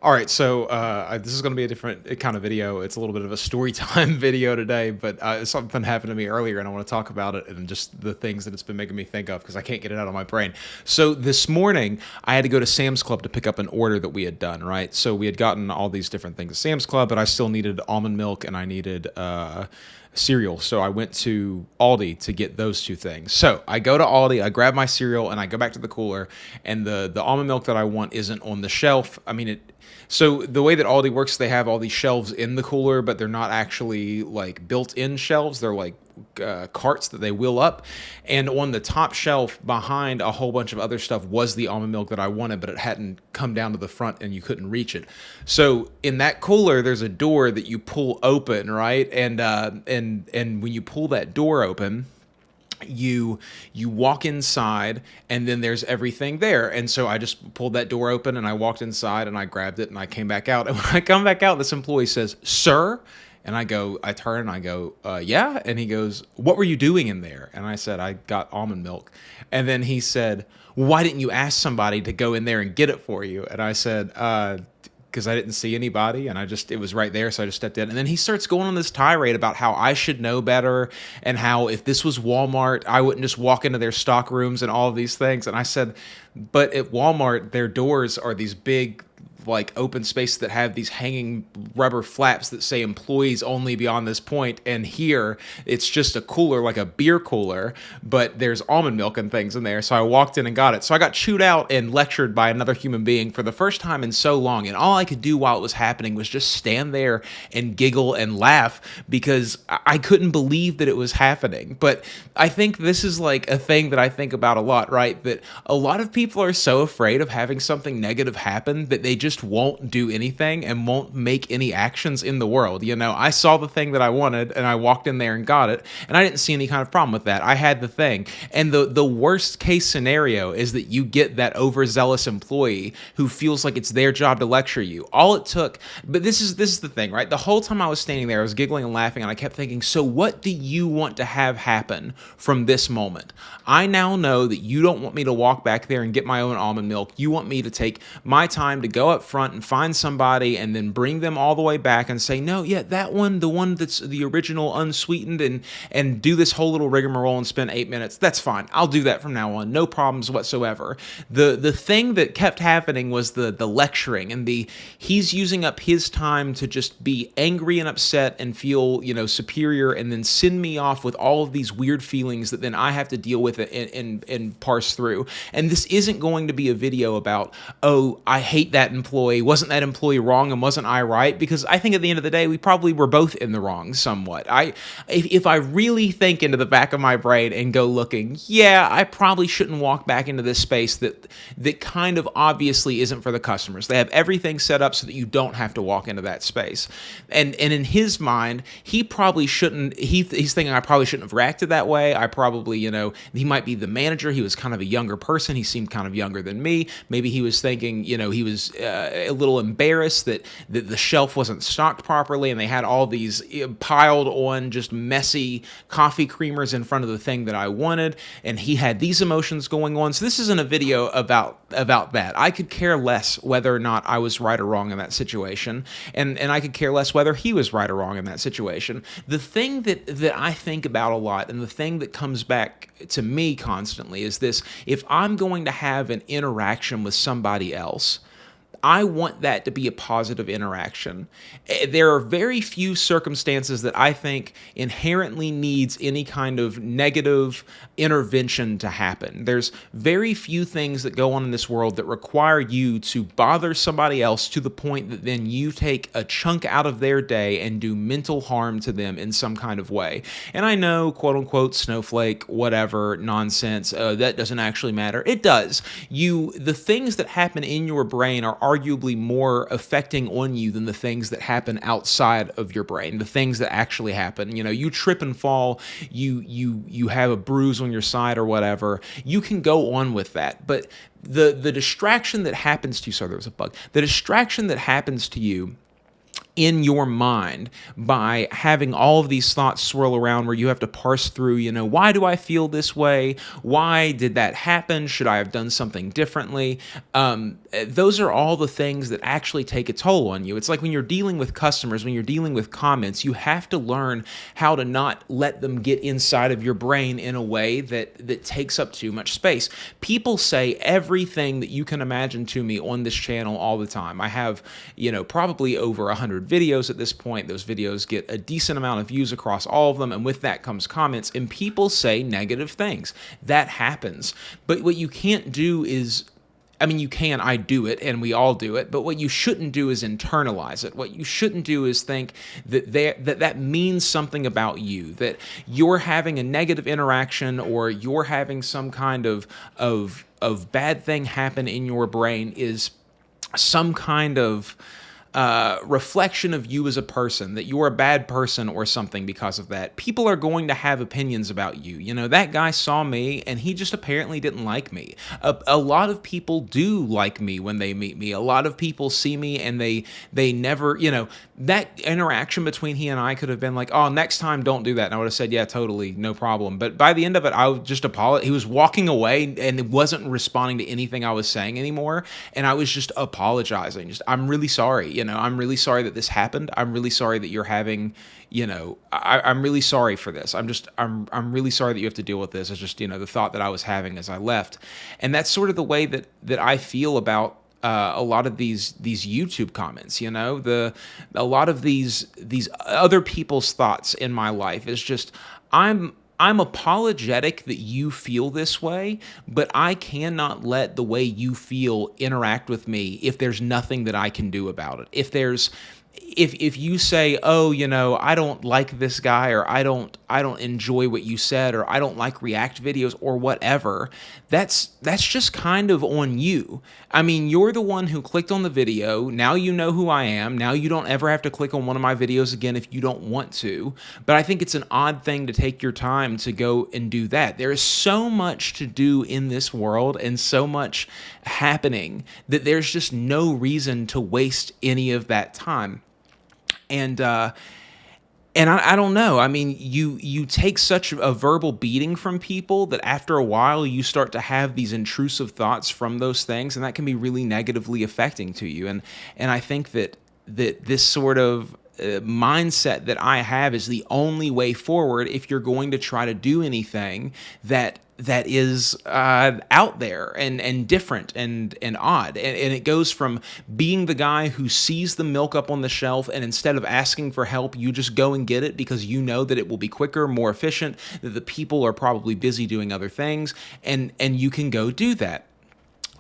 All right, so this is going to be a different kind of video. It's a little bit of a story time video today, but something happened to me earlier, and I want to talk about it and just the things that it's been making me think of because I can't get it out of my brain. So this morning, I had to go to Sam's Club to pick up an order that we had done. Right, so we had gotten all these different things at Sam's Club, but I still needed almond milk and I needed cereal. So I went to Aldi to get those two things. So I go to Aldi, I grab my cereal, and I go back to the cooler, and the almond milk that I want isn't on the shelf. I mean, so the way that Aldi works, they have all these shelves in the cooler, but they're not actually like built-in shelves. They're like carts that they wheel up. And on the top shelf behind a whole bunch of other stuff was the almond milk that I wanted, but it hadn't come down to the front and you couldn't reach it. So in that cooler, there's a door that you pull open, right? And when you pull that door open, you walk inside and then there's everything there. And so I just pulled that door open and I walked inside and I grabbed it and I came back out. And when I come back out, this employee says, "Sir?" And I turn and I go, "Yeah." And he goes, "What were you doing in there?" And I said, "I got almond milk." And then he said, "Why didn't you ask somebody to go in there and get it for you?" And I said, because I didn't see anybody and it was right there. So I just stepped in. And then he starts going on this tirade about how I should know better and how if this was Walmart, I wouldn't just walk into their stock rooms and all of these things. And I said, but at Walmart, their doors are these big, like open space that have these hanging rubber flaps that say employees only beyond this point. And here it's just a cooler, like a beer cooler, but there's almond milk and things in there. So I walked in and got it. So I got chewed out and lectured by another human being for the first time in so long. And all I could do while it was happening was just stand there and giggle and laugh because I couldn't believe that it was happening. But I think this is like a thing that I think about a lot, right? That a lot of people are so afraid of having something negative happen that they just won't do anything and won't make any actions in the world. You know, I saw the thing that I wanted and I walked in there and got it, and I didn't see any kind of problem with that. I had the thing. And the worst case scenario is that you get that overzealous employee who feels like it's their job to lecture you. All it took, but this is the thing, right? The whole time I was standing there, I was giggling and laughing, and I kept thinking, so what do you want to have happen from this moment? I now know that you don't want me to walk back there and get my own almond milk. You want me to take my time to go up front and find somebody and then bring them all the way back and say, no, yeah, that one, the one that's the original unsweetened, and do this whole little rigmarole and spend 8 minutes. That's fine. I'll do that from now on. No problems whatsoever. The thing that kept happening was the lecturing and he's using up his time to just be angry and upset and feel, superior, and then send me off with all of these weird feelings that then I have to deal with it and parse through. And this isn't going to be a video about, oh, I hate that employee. Wasn't that employee wrong and wasn't I right? Because I think at the end of the day, we probably were both in the wrong somewhat. If I really think into the back of my brain and go looking, yeah, I probably shouldn't walk back into this space that kind of obviously isn't for the customers. They have everything set up so that you don't have to walk into that space. And in his mind, he probably shouldn't, he's thinking I probably shouldn't have reacted that way. I probably, he might be the manager. He was kind of a younger person. He seemed kind of younger than me. Maybe he was thinking, he was a little embarrassed that the shelf wasn't stocked properly and they had all these piled on just messy coffee creamers in front of the thing that I wanted, and he had these emotions going on. So this isn't a video about that. I could care less whether or not I was right or wrong in that situation, and I could care less whether he was right or wrong in that situation. The thing that I think about a lot, and the thing that comes back to me constantly, is this: if I'm going to have an interaction with somebody else, I want that to be a positive interaction. There are very few circumstances that I think inherently needs any kind of negative intervention to happen. There's very few things that go on in this world that require you to bother somebody else to the point that then you take a chunk out of their day and do mental harm to them in some kind of way. And I know, quote unquote, snowflake, whatever, nonsense, that doesn't actually matter. It does. The things that happen in your brain are arguably more affecting on you than the things that happen outside of your brain, the things that actually happen. You trip and fall, you have a bruise on your side or whatever. You can go on with that, but the distraction that happens to you, sorry, there was a bug. The distraction that happens to you in your mind by having all of these thoughts swirl around where you have to parse through, why do I feel this way? Why did that happen? Should I have done something differently? Those are all the things that actually take a toll on you. It's like when you're dealing with customers, when you're dealing with comments, you have to learn how to not let them get inside of your brain in a way that takes up too much space. People say everything that you can imagine to me on this channel all the time. I have, probably over 100 videos at this point. Those videos get a decent amount of views across all of them, and with that comes comments, and people say negative things. That happens. But what you can't do is, you can, I do it, and we all do it, but what you shouldn't do is internalize it. What you shouldn't do is think that means something about you, that you're having a negative interaction or you're having some kind of bad thing happen in your brain is some kind of reflection of you as a person, that you're a bad person or something because of that. People are going to have opinions about you. That guy saw me and he just apparently didn't like me. A lot of people do like me when they meet me. A lot of people see me and they never, that interaction between he and I could have been like, oh, next time don't do that. And I would have said, yeah, totally, no problem. But by the end of it, I would just apologize. He was walking away and wasn't responding to anything I was saying anymore. And I was just apologizing. I'm really sorry. I'm really sorry that this happened. I'm really sorry that you're having, I'm really sorry for this. I'm really sorry that you have to deal with this. It's just, the thought that I was having as I left. And that's sort of the way that I feel about a lot of these YouTube comments. A lot of these other people's thoughts in my life is just, I'm apologetic that you feel this way, but I cannot let the way you feel interact with me if there's nothing that I can do about it. If you say, oh, I don't like this guy, or I don't enjoy what you said, or I don't like React videos or whatever, that's just kind of on you. You're the one who clicked on the video. Now you know who I am. Now you don't ever have to click on one of my videos again if you don't want to. But I think it's an odd thing to take your time to go and do that. There is so much to do in this world and so much happening that there's just no reason to waste any of that time. And I don't know. You take such a verbal beating from people that after a while you start to have these intrusive thoughts from those things, and that can be really negatively affecting to you. And I think that this sort of mindset that I have is the only way forward if you're going to try to do anything that is out there and different and odd. And it goes from being the guy who sees the milk up on the shelf and instead of asking for help, you just go and get it because you know that it will be quicker, more efficient, that the people are probably busy doing other things, and you can go do that.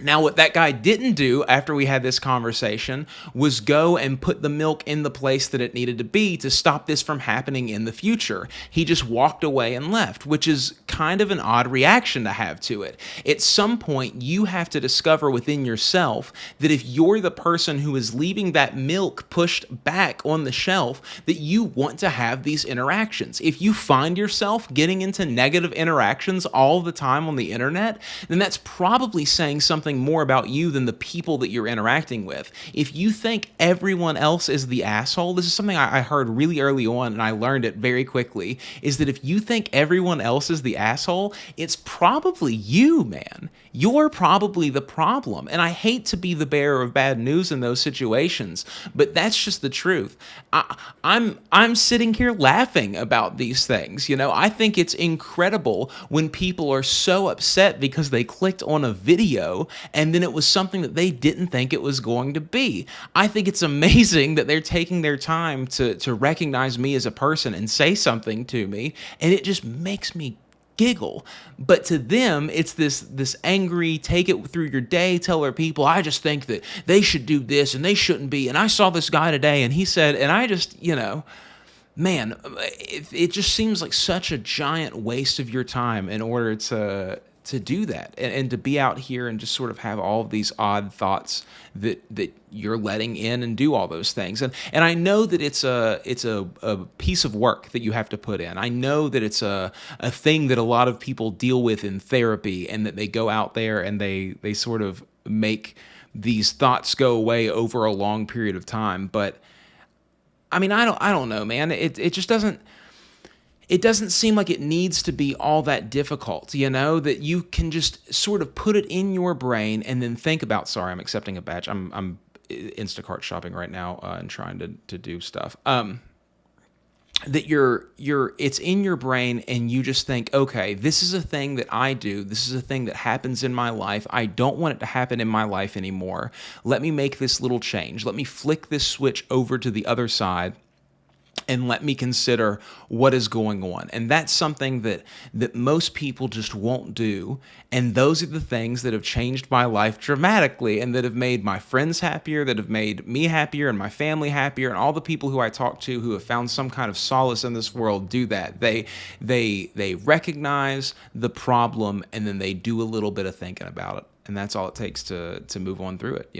Now, what that guy didn't do after we had this conversation was go and put the milk in the place that it needed to be to stop this from happening in the future. He just walked away and left, which is kind of an odd reaction to have to it. At some point, you have to discover within yourself that if you're the person who is leaving that milk pushed back on the shelf, that you want to have these interactions. If you find yourself getting into negative interactions all the time on the internet, then that's probably saying something more about you than the people that you're interacting with. If you think everyone else is the asshole, this is something I heard really early on and I learned it very quickly, is that if you think everyone else is the asshole, it's probably you, man. You're probably the problem. And I hate to be the bearer of bad news in those situations, but that's just the truth. I'm sitting here laughing about these things. I think it's incredible when people are so upset because they clicked on a video and then it was something that they didn't think it was going to be. I think it's amazing that they're taking their time to recognize me as a person and say something to me, and it just makes me giggle. But to them, it's this angry, take it through your day, tell other people, I just think that they should do this and they shouldn't be, and I saw this guy today and he said, and I just, man, it just seems like such a giant waste of your time in order to do that and to be out here and just sort of have all of these odd thoughts that you're letting in and do all those things. And I know that it's a piece of work that you have to put in. I know that it's a thing that a lot of people deal with in therapy, and that they go out there and they sort of make these thoughts go away over a long period of time. But I mean, I don't know, man. It just doesn't seem like it needs to be all that difficult, that you can just sort of put it in your brain and then think about, sorry, I'm accepting a badge. I'm Instacart shopping right now, and trying to do stuff. That it's in your brain and you just think, okay, this is a thing that I do. This is a thing that happens in my life. I don't want it to happen in my life anymore. Let me make this little change. Let me flick this switch over to the other side and let me consider what is going on. And that's something that most people just won't do. And those are the things that have changed my life dramatically and that have made my friends happier, that have made me happier and my family happier, and all the people who I talk to who have found some kind of solace in this world do that. They recognize the problem and then they do a little bit of thinking about it. And that's all it takes to move on through it,